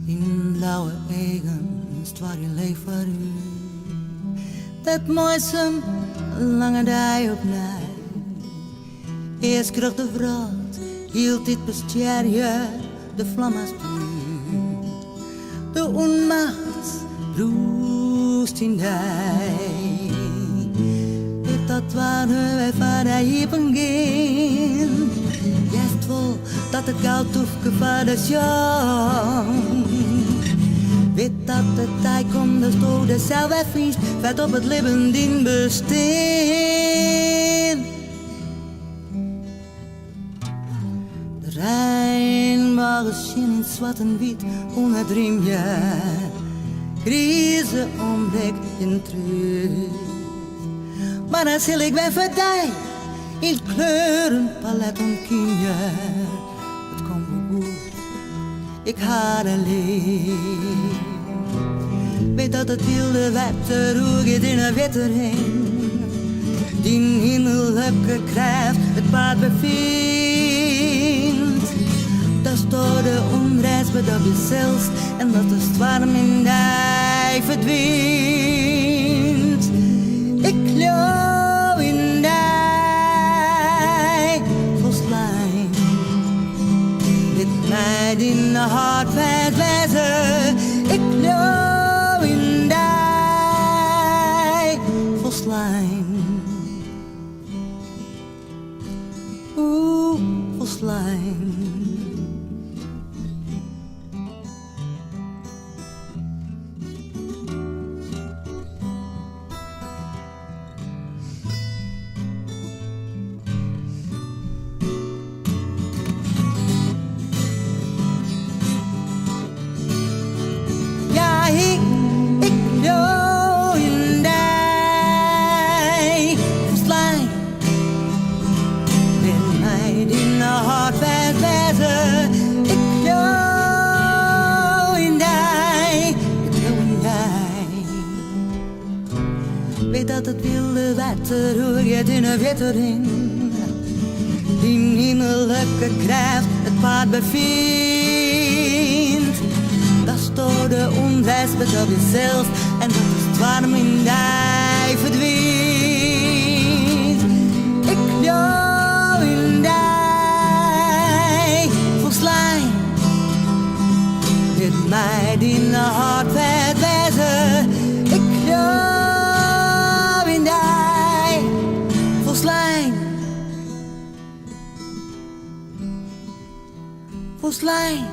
In blauwe eigen stwaar je leef voor u. Dat mooiste lange dag op mij. Eerst kreeg de vracht, hield dit bestier je de vlam als vuur. De onmacht roest in die. Weet dat waar wij van de hiepen gaan. Juist vol dat het koud hoefke van de jong. Weet dat de tijd komt, de stoot de zelf vriend, vet op het leven dien bestaan. De Rijn was in het zwart en wit, ohne dreamje, grieze ontdekt in terug. Maar dan zal ik ben verdij, in kleurenpalet en kienje. Het komt wel goed, ik had alleen. Weet dat het wilde wetter hoe gaat in een witter heen. Die hinderlijke kracht het paard bevindt. Dat is door de onreisbaar dat je zelfs en dat de storm in die verdwijnt. Ik geloof in die volslijn. Dit mij in de hart verdwijzen. Ik geloof in die volslijn. Volslijn. Weet dat het wilde wetter hoe je in een witter in. Die hinderlijke kracht het paard bevindt. Dat is door de onreisbaar op jezelf en dat is het warm in die verdwijnt. Ik geloof in die volslijn. Dit mij die naar hart verdwijzen. Ik geloof volslijn.